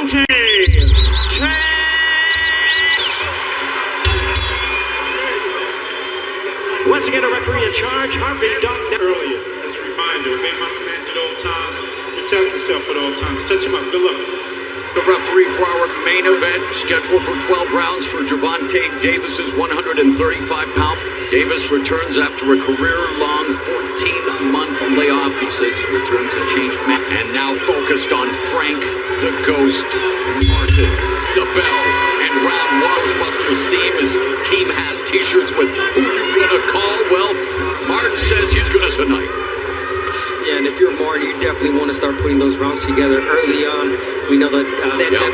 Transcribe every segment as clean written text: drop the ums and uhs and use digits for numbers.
Gervonta Once again, a referee in charge, Harvey Duck. Earlier, as a reminder, obey my commands at all times. Protect yourself at all times. Touch him up. Good luck. The referee for our main event, scheduled for 12 rounds for Gervonta Davis's 135-pound. Davis returns after a career-long 14-month layoff. He says he returns a changed man. And now focused on Frank the Ghost Martin, the Bell, and round one. Buster's theme. His team has T-shirts with "Who you gonna call?" Well, Martin says he's gonna tonight. Yeah, and if you're Martin, you definitely want to start putting those rounds together early on. We know that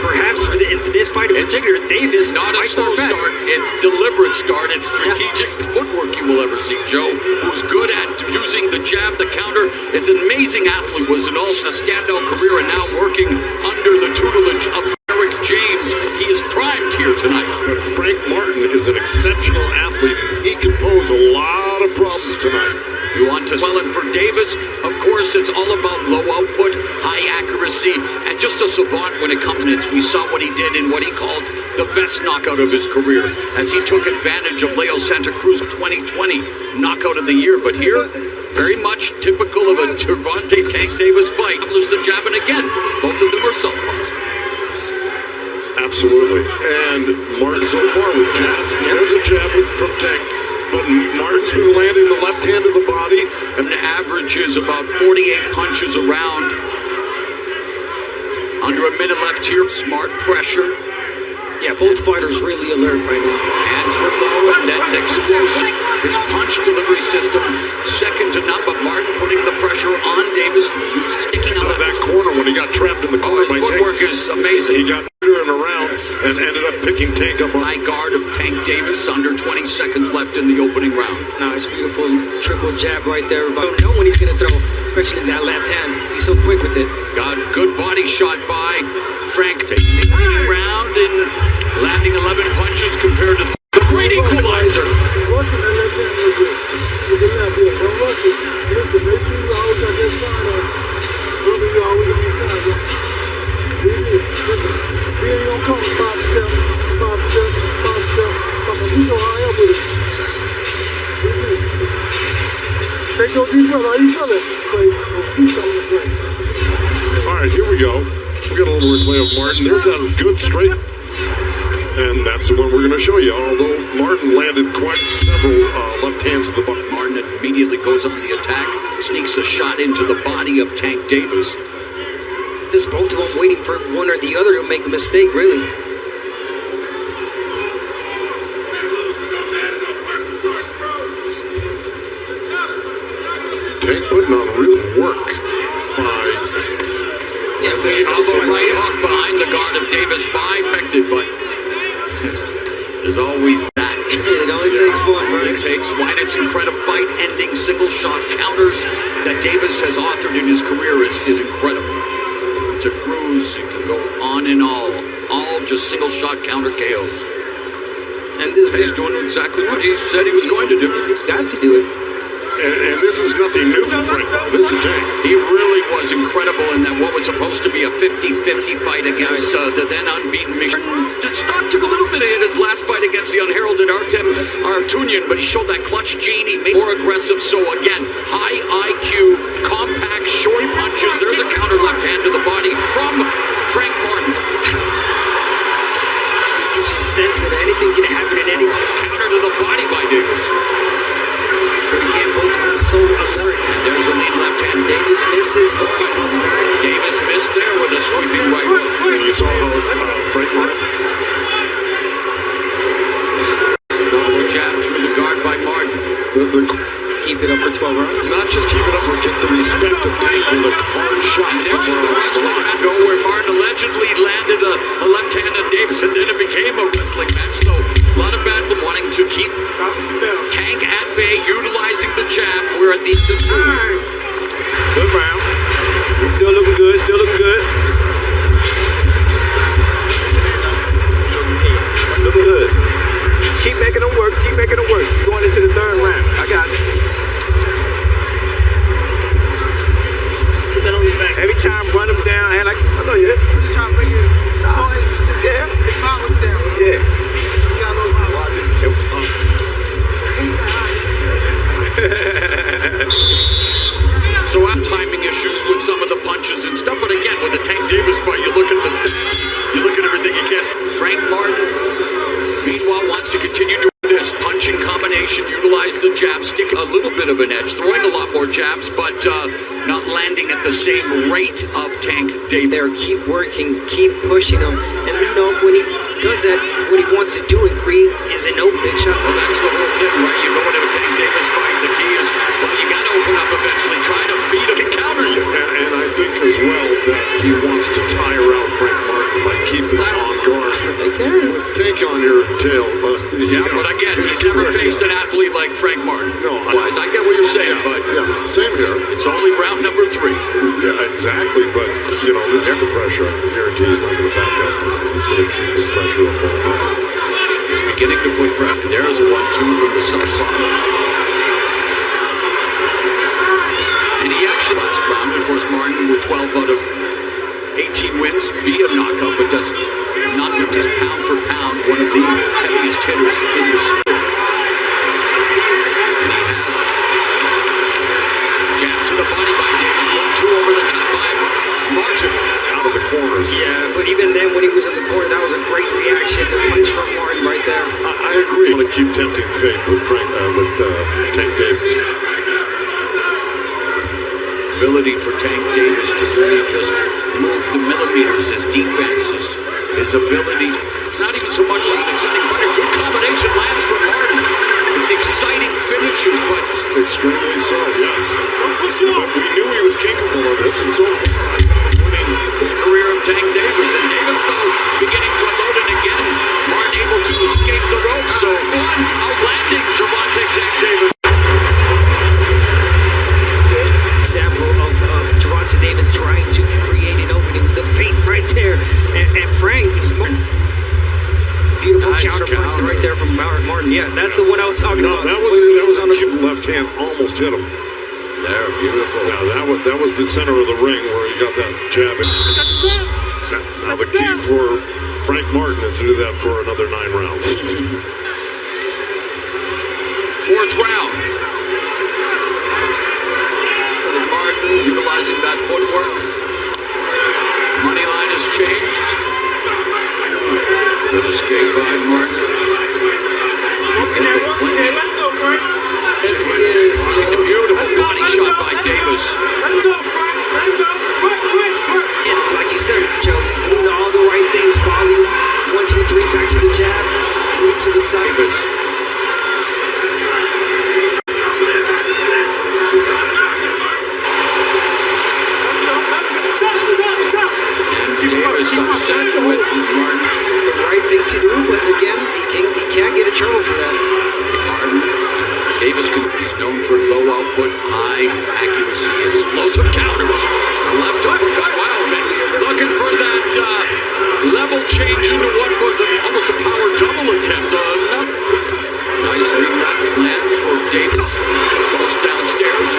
perhaps for this fight in particular, Davis not a might slow start start. It's deliberate start. It's strategic footwork you will ever see. Joe, who's good at using the jab, the counter, is an amazing athlete. Was an also a standout career, and now working under the tutelage of Eric James. He is primed here tonight. But Frank Martin is an exceptional athlete. He can pose a lot of problems tonight. You want to sell it for Davis? Of course, it's all about low output, high accuracy, and just a savant when it comes to it. We saw what he did in what he called the best knockout of his career, as he took advantage of Leo Santa Cruz 2020 knockout of the year. But here, very much typical of a Gervonta Tank Davis fight. Lose the jab, and again, both of them are southpaws. Absolutely. And Martin so far with jabs. There's a jab from Tank. But Martin's been landing the left hand of the body. And averages about 48 punches around. Under a minute left here. Smart pressure. Yeah, both fighters really alert right now. Hands were low and then explosive. His punch delivery system, second to none. But Martin putting the pressure on Davis. Sticking out of that corner when he got trapped in the corner by Tank. His footwork is amazing. He got and around and ended up picking Tank up. High guard of Tank Davis. Under 20 seconds left in the opening round. Nice, beautiful triple jab right there. But I don't know when he's going to throw, especially that left hand. He's so quick with it. Got a good body shot by Frank. Taking the opening round and landing 11 punches compared to the great equalizer. Take no deep breath. How you feeling? All right, here we go. We got a little replay of Martin. There's that good straight. And that's the one we're going to show you. Although Martin landed quite several left hands to the body. Martin immediately goes up to the attack, sneaks a shot into the body of Tank Davis. Just both of them waiting for one or the other to make a mistake, really. Tank putting on real work by... Yeah, the right hook behind the guard of Davis by Affected, but there's always that. It only takes one, right? It takes one. It's incredible fight-ending single-shot counters that Davis has authored in his career is incredible. To Cruz, it can go on and all just single-shot counter KOs. And this he's doing exactly what he said he was going to do. He's got to do it. And this is nothing new for Frank. This is Tank. He really was incredible in that what was supposed to be a 50-50 fight against the then unbeaten Michigan. Stock took a little bit in his last fight against the unheralded Artem Artunian, but he showed that clutch gene. He made more aggressive. So again, high IQ, compact, short punches. There's a counter left hand to the body from Frank Martin. You can just sense it. Anything can happen in any counter to the body by Davis. But again, both of them so alert. And there's a lead left hand. Davis misses. Davis missed there with a sweeping right hook. And you saw Frank Martin. Double jab through the guard by Martin. Keep it up for 12 rounds. Not just keep it up, but get the respect of Tank with a hard shot. There's the wrestling match where Martin allegedly landed a left hand on Davis, and then it became a wrestling match. So a lot of bad wanting to keep Tank at bay, utilizing the jab. We're at the end of two. Good round. Still looking good. Still looking good. bit of an edge, throwing a lot more jabs, but not landing at the same rate of Tank Davis. There, keep working, keep pushing him, and you know when he does that, what he wants to do and create is an open shot. Well, that's the whole thing, right? You go into a Tank Davis fight, the key is, well, you got to open up eventually, try to beat him and counter you. And I think as well that he wants to tie around Frank Martin by keeping him on guard. With Tank on your tail. Yeah, but again, he's never faced an athlete like Frank Martin. No, I get what you're saying, but same here. It's only round number 3. Yeah, exactly. But you know, this is the pressure. I can guarantee he's not going to back up tonight. He's going to keep this pressure up all night. He's beginning to put pressure. There's a 1-2 from the southpaw. And he actually last round, of course, Martin with 12 out of 18 wins via knockout, but does not just pound for pound one of the heaviest hitters in the sport. And he has jab to the body by Davis, 1-2 over the top by Martin. Out of the corners. Yeah, but even then, when he was in the corner, that was a great reaction. The punch from Martin right there. I agree. I'm going to keep tempting fate with Tank Davis. Ability for Tank Davis to really just move the millimeters, his defenses, his ability. It's not even so much an exciting fighter. Good combination lands for Martin. It's exciting finishes, but extremely so, yes. But we knew he was capable of this, and so far, the career of Tank Davis. And Davis, though, beginning to unload it again. Martin able to escape the ropes. So one outlanding Gervonta Tank Davis. Example of Gervonta Davis trying to create an opening, the feint right there, and Frank, beautiful nice counter punch right there from Martin. Yeah, that's the one I was talking about. That was on the left hand, almost hit him. There, beautiful. Now that was the center of the ring where he got that jab in. Now the key for Frank Martin is to do that for another 9 rounds. 4th round. Martin utilizing that footwork. Money line has changed. Good escape by Martin. Yes, he is. A beautiful body shot by Davis. And like you said, Joe, he's doing all the right things. Volume, 1, 2, 3, back to the jab, move to the side. Davis. Upset with Martin. The right thing to do, but again, he can't get in trouble for that. Martin. Davis, he's known for low output, high accuracy, explosive counters. The left uppercut, wow, man, looking for that level change into what was almost a power double attempt. Nice left lands for Davis. Goes downstairs.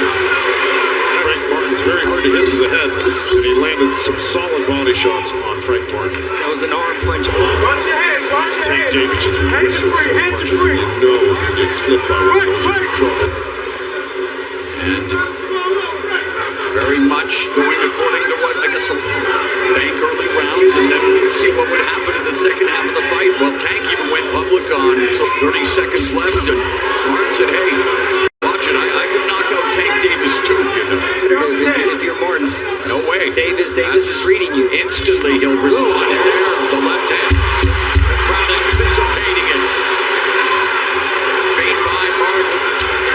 Frank Martin's very hard to hit to the head, and he landed some solid body shots on Frank Martin. That was an arm punch. Watch your hands, watch your Tank hands. Davis just whistles those punches, and you know if you get clipped by one of those, you're in trouble. And very much going according to what, I guess, Tank early rounds, and then see what would happen in the second half of the fight. Well, Tank even went public on, so 30 seconds left, and Martin said, hey, watch it, I can knock out Tank Davis too, you know. If you're Martin, no way. Davis is reading you. Instantly, he'll respond in there. The left hand. The crowd anticipating it. Feint by Martin.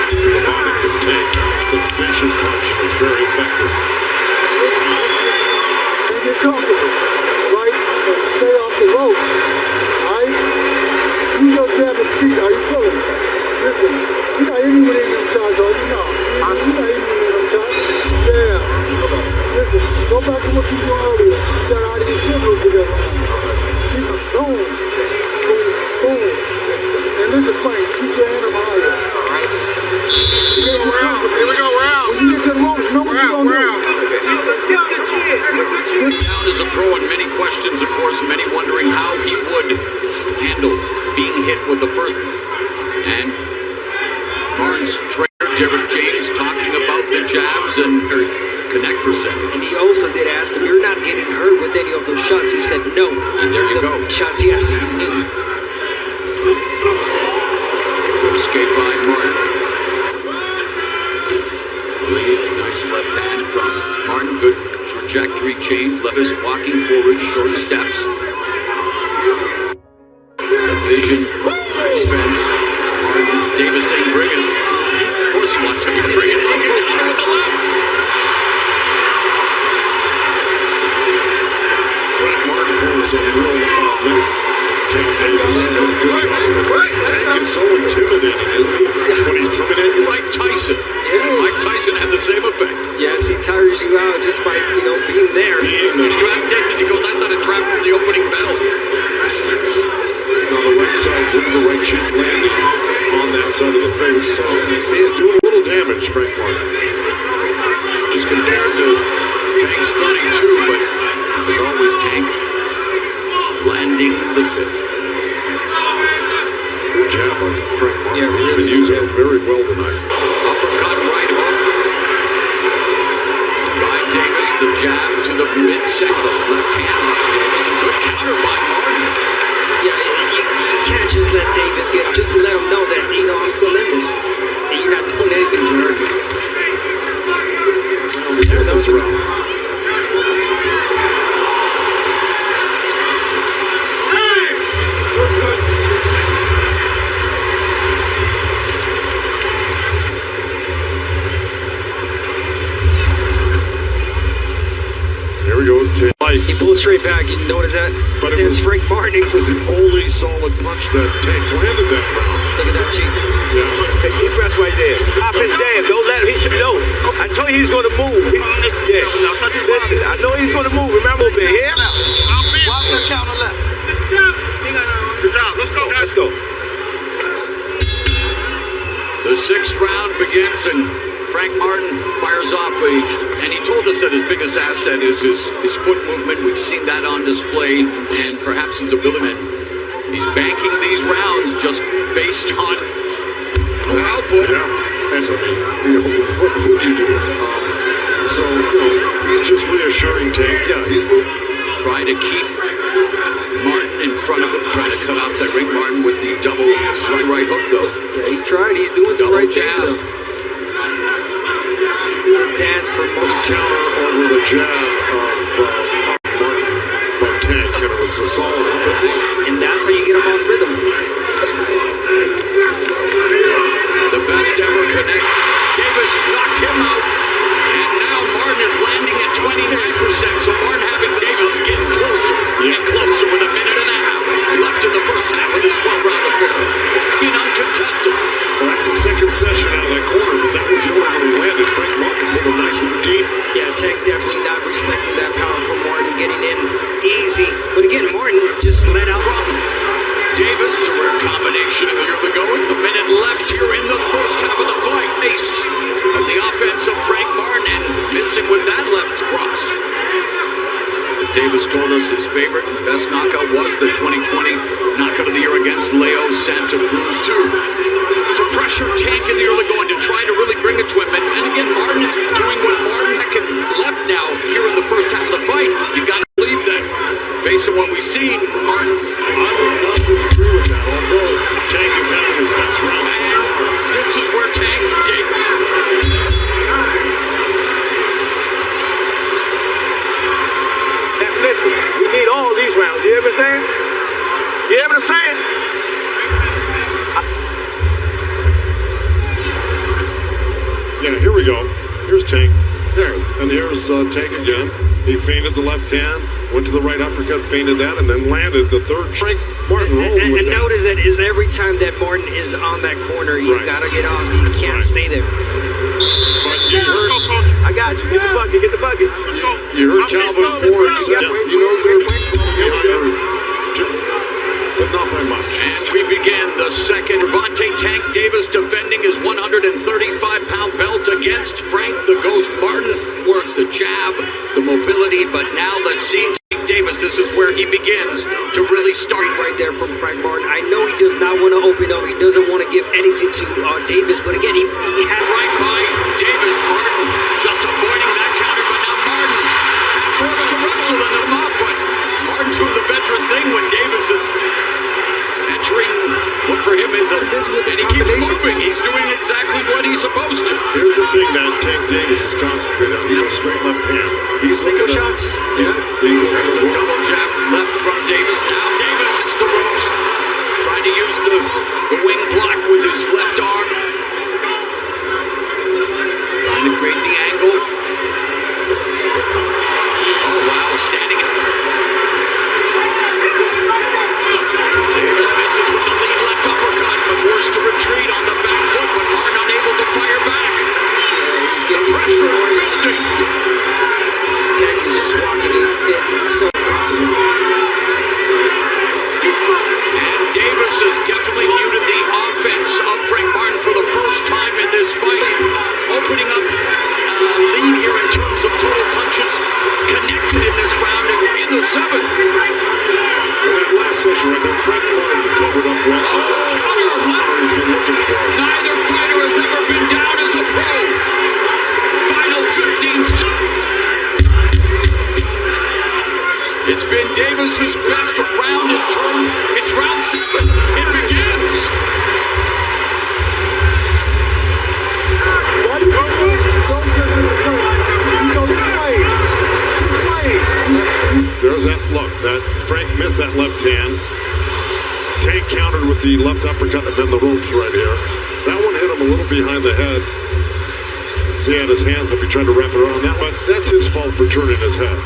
The body from Tank. It's a vicious punch. It's very effective. And get comfortable, right? And stay off the rope, right? You your jab and feet. How you feeling? Listen, you're not hitting with any of them shots, are you? No. You're not hitting with them shots. Yeah. Listen, go back to what you did earlier. You got out of your shivers together. Keep it boom, boom, boom. And listen, Frank, keep your hand up higher. Alright? Here we go, round. When you get to the ropes, know what you're gonna do. Let's get the chin. Down as a pro, and many questions, of course, many wondering how he would handle being hit with the first. And Martin's trainer, Derek James, talking about the jabs and connect percentage. And he also did ask if you're not getting hurt with any of those shots. He said no. And there you go. Shots, yes. Good escape by Martin. Lee, nice left hand from Martin. Good trajectory change. Levis walking forward, short steps. The vision makes sense. Martin, Davis saying bring it. Of course he wants him to bring it. Taking counter with the left. Frank Martin pulling some real Tank Davis did a good job. Tank is so intimidating, isn't he? When he's coming in, Mike Tyson. Mike Tyson had the same effect. Yes, he tires you out just by, being there. You ask Davis, he goes, that's not a trap from the opening bell. On the right side, look at the right cheek landing on that side of the face. So he's doing a little damage, Frank Martin. Just compared to Tank's 32, but as always, Tank landing the fifth. Good jab on Frank Martin. Yeah, He's been using it very well tonight. Uppercut, right hook. By Davis, the jab to the midsection. Left hand by Davis. A good counter by Martin. Yeah, you can't just let Davis get, just to let him know that, I'm still in this. And you're not doing anything to hurt me. This round. Here we go. He pulled straight back. You notice that? But then it's Frank Martin. It was the only solid punch that Tank landed that round. Look at that cheek. Yeah. He pressed right there. Pop his jab. Don't let him. He should know. I told you he's going to move. Listen, I know he's going to move. Remember over here? Watch that counter left. Good job. Let's go, guys. Let's go. The sixth round begins and Frank Martin fires off and he told us that his biggest asset is his foot movement. We've seen that on display and perhaps his ability. He's banking these rounds just based on output. Yeah. And so, what would you do? He's just reassuring Tank. Yeah, he's moving. Trying to keep Martin in front of him, trying to cut off that ring. Martin with the double right hook though. Yeah, he tried. He's doing the right thing. So. It's a dance for most. Counter over the jab of Martin by Tank, and it was a solid one. And that's how you get him on rhythm. The best ever connect. Davis knocked him out, and now Martin is landing at 29%. So Martin having Davis getting closer and closer with a minute and a half left in the first half of this 12-round affair. Being uncontested. Well, that's the second session out of that corner, but that was the only one he landed. Frank Martin pulled a nice one deep. Yeah, Tank definitely not respecting that power from Martin, getting in easy. But again, Martin just let out from Davis. A rare combination of the early going. A minute left here in the first half of the fight. Ace of the offense of Frank Martin and missing with that left cross. Davis told us his favorite and best knockout was the 2020 knockout of the year against Leo Santa Cruz 2. To pressure Tank in the early going, to try to really bring it to him. And again, Martin is doing what Martin seconds left now here in the first half of the fight. You got to believe that based on what we've seen, Martin's. I would not disagree with that, although Tank is having his best round so far. This is where Tank gave. Listen, we need all these rounds. You hear what I'm saying? You hear what I'm saying? Yeah, here we go. Here's Tank. There. And here's Tank again. He feinted the left hand, went to the right uppercut, feinted that, and then landed the third. Frank Martin rolled with and that. notice that is every time that Martin is on that corner, he's got to get on. He can't stay there. But you heard, I got you. Get the bucket. Get the bucket. you heard Calvin Ford say he knows they're but not by much. And we begin the second. Gervonta Tank Davis defending his 135-pound belt against Frank the Ghost Martin. Worked the jab, the mobility, but now let's see Tank Davis. This is where he begins to really start. Right there from Frank Martin. I know he does not want to open up. He doesn't want to give anything to Davis, but again, he had right by Davis. Martin just avoiding that counter, but now Martin had forced to wrestle into the mouth, but Martin doing the veteran thing when Davis is entering what for him is And he keeps moving. He's doing exactly what he's supposed to. Here's the thing that Tank Davis is concentrating on. He's a straight left hand. He's Single looking shots. He's looking There's a double jab left from Davis. Now Davis hits the ropes. Trying to use the wing block with his left arm. Trying to create the angle. Oh, wow. Standing. Davis misses with the lead left uppercut, but forced to retreat on the back foot, but Martin unable to fire back. The pressure is building. Tank is just walking in so comfortable. And Davis has definitely muted the offense of Frank Martin for the first time in this fight, opening up a lead here in terms of total punches connected in this round in the seventh. In that last session right there, Frank Martin covered up well. He's been looking for it. Neither fighter has ever been down as a pro. Final 15 seconds. It's been Davis's best round in turn. It's round 7. It begins. There's that look. That Frank missed that left hand. Tank countered with the left uppercut and then the ropes right here. That one hit him a little behind the head. So he had his hands up. He tried to wrap it around that, but that's his fault for turning his head.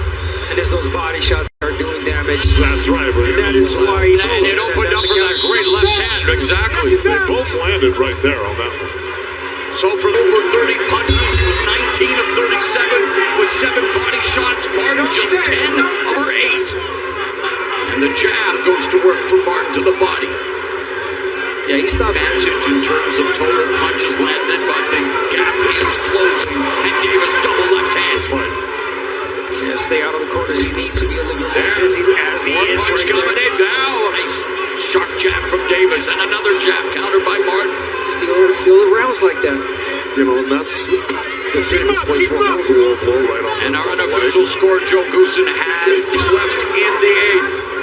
And it's those body shots that are doing damage. That's right, but That is why he's And it opened up for that great left hand. Exactly. they both landed right there on that one. So for over 30 punches, he was 19 of 37 with 7 body shots. Martin just 10 over 8. And the jab goes to work for Martin to the body. Yeah, he stopped. Advantage in terms of total punches landed, but the gap is closing. And Davis double left hand. Fight. Yeah, stay out of the corners. He needs to be a little bit more busy as he One is punch right coming there. in now. Nice sharp jab from Davis and another jab countered by Martin. Still the rounds like that. You know, and that's the safest place for him. That was a low blow right on. And our unofficial score, Joe Goosen, has left in the 8th.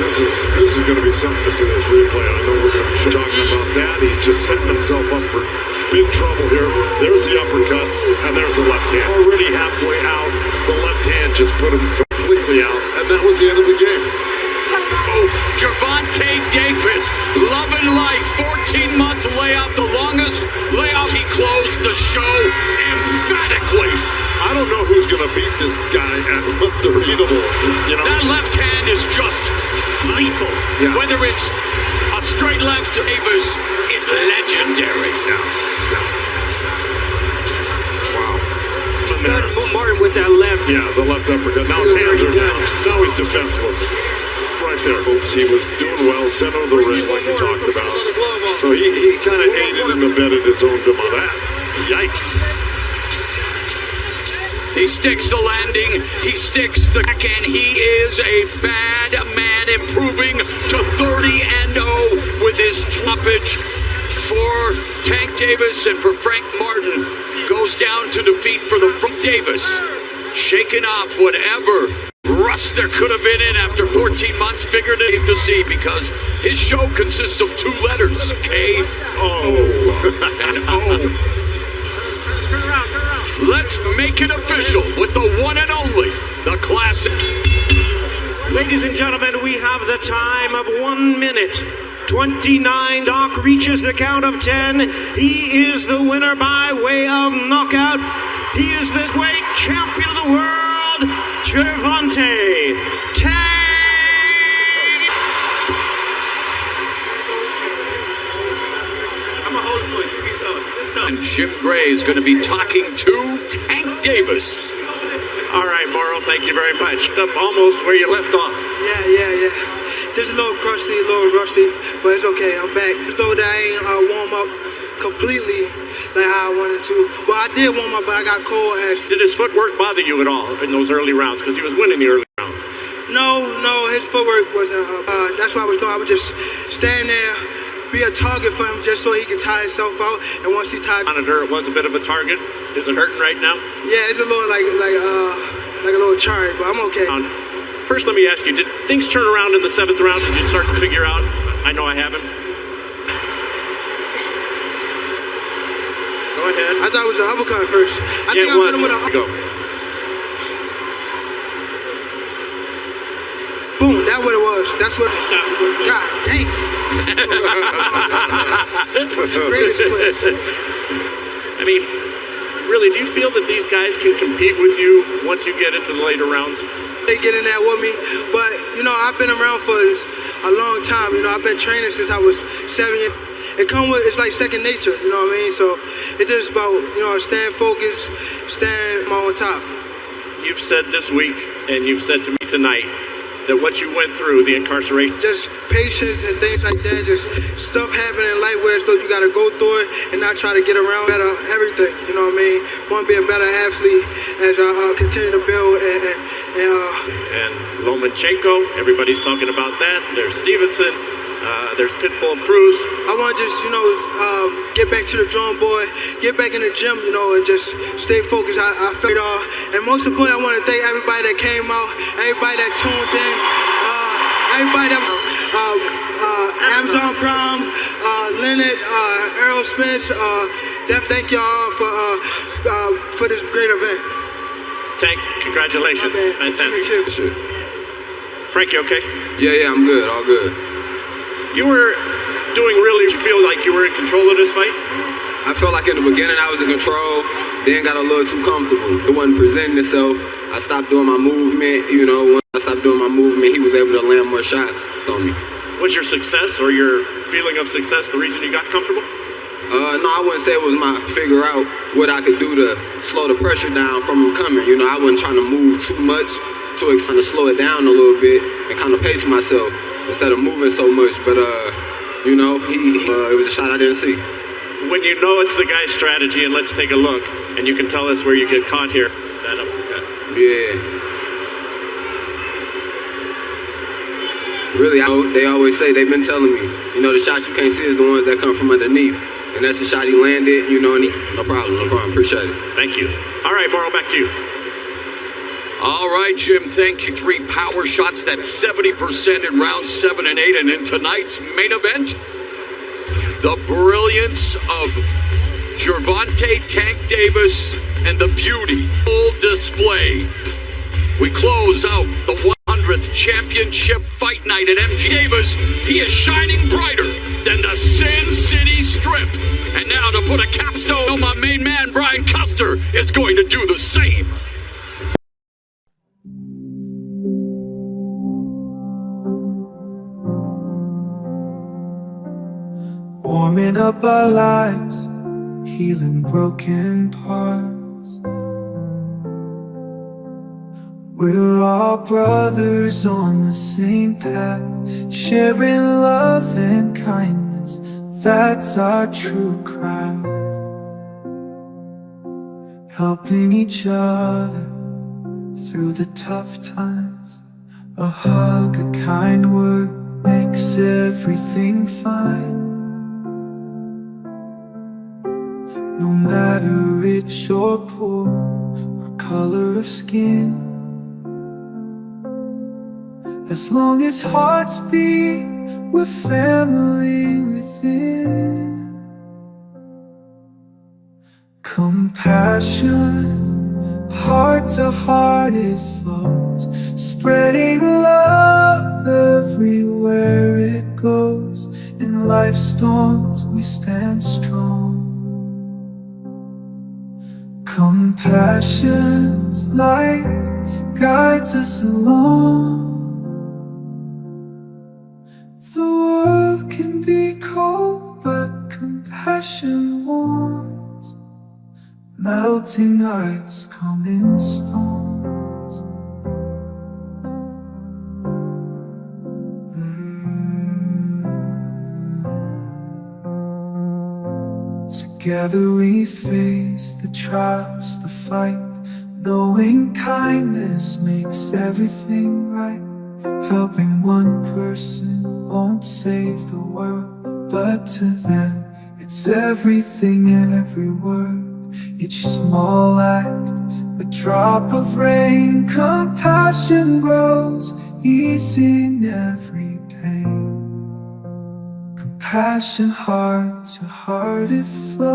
This is going to be something to see this replay. I know we're going to be talking about that. He's just setting himself up for big trouble here. There's the uppercut, and there's the left hand. Already halfway out, the left hand just put him completely out, and that was the end of the game. Oh, Gervonta Davis, loving life, 14-month layoff, the longest layoff. He closed the show emphatically. I don't know who's going to beat this guy at 130 to 1. You know? That left hand is just lethal. Yeah. Whether it's a straight left, Davis is legendary. Wow. Stunned Martin with that left. Yeah, the left uppercut. Now his hands are down. Now he's defenseless. Right there. Oops, he was doing well, center of the ring like you talked about. So he kind of aided and abetted his own demise. Yikes. He sticks the landing, he sticks the backhand. He is a bad man, improving to 30-0 with his stoppage for Tank Davis, and for Frank Martin goes down to defeat for the Davis. Shaking off whatever rust there could have been in after 14 months, figured it to see, because his show consists of 2 letters, K-O and O. Let's make it official with the one and only, the classic. Ladies and gentlemen, we have the time of 1 minute 29. Doc reaches the count of 10. He is the winner by way of knockout. He is the weight champion of the world, Gervonta Davis. I'm gonna hold it for you. Keep going. Let's go. And Jim Gray is going to be talking to Tank Davis. All right, Morrow, thank you very much. Up almost where you left off. Yeah. Just a little crusty, a little rusty, but it's okay. I'm back. Just though that I ain't warm up completely like how I wanted to. Well, I did warm up, but I got cold ass. Did his footwork bother you at all in those early rounds? Because he was winning the early rounds. No, his footwork wasn't. That's what I was doing. I would just stand there, be a target for him, just so he could tire himself out. And once he tired, Monitor, it was a bit of a target. Is it hurting right now? yeah, it's a little like a little charred, but I'm okay. First, let me ask you, did things turn around in the 7th round? Did you start to figure out, I know I have him? Go ahead. I thought it was an uppercut at first. I Yeah, think it I was. hit him with a Go. boom. That's what it was. That's what. God dang. Greatest clips. I mean, really, do you feel that these guys can compete with you once you get into the later rounds? They get in there with me, but I've been around for a long time. I've been training since I was 7 years. It's like second nature. You know what I mean? So it's just about staying focused, staying on top. You've said this week, and you've said to me tonight, that what you went through, the incarceration, Just patience and things like that. Just stuff happening in life where you got to go through it and not try to get around better. Everything. You know what I mean? Want to be a better athlete as I continue to build and Lomachenko, everybody's talking about that. There's Stevenson, there's Pitbull Cruz. I want to just, get back to the drawing board, get back in the gym, and just stay focused. I felt it all. And most importantly, I want to thank everybody that came out, everybody that tuned in, everybody that Amazon Prime, Leonard, Errol Spence. Thank y'all for this great event. Tank, congratulations. Fantastic. Frank, you okay? Yeah, I'm good, all good. You were doing really, did you feel like you were in control of this fight? I felt like in the beginning I was in control, then got a little too comfortable. It wasn't presenting itself. I stopped doing my movement, once I stopped doing my movement, he was able to land more shots on me. Was your success or your feeling of success the reason you got comfortable? No, I wouldn't say it was my figure out what I could do to slow the pressure down from him coming. I wasn't trying to move too much to kind of slow it down a little bit and kind of pace myself instead of moving so much. But, it was a shot I didn't see. When you know it's the guy's strategy, and let's take a look, and you can tell us where you get caught here. That uppercut. Yeah. Really, they always say, they've been telling me, the shots you can't see is the ones that come from underneath. And that's the shot he landed, and no problem, appreciate it. Thank you. All right, Morrow, back to you. All right, Jim, thank you. 3 power shots, that's 70% in rounds 7 and 8. And in tonight's main event, the brilliance of Gervonta Tank Davis and the beauty, full display. We close out the 100th championship fight night at MG Davis. He is shining brighter than the Sin City Strip. And now to put a capstone on my main man, Brian Custer, is going to do the same. Warming up our lives, healing broken hearts. We're all brothers on the same path, sharing love and kindness, that's our true crowd. Helping each other through the tough times, a hug, a kind word makes everything fine. No matter rich or poor, or color of skin, as long as hearts beat, we're family within. Compassion, heart to heart it flows, spreading love everywhere it goes. In life's storms we stand strong. Compassion's light guides us along. The world can be cold, but compassion warms, melting ice, calming storms. Together we face the trials, the fight, knowing kindness makes everything right. Helping one person won't save the world, but to them it's everything, every word, each small act, a drop of rain. Compassion grows, easing every pain. Compassion, heart to heart it flows.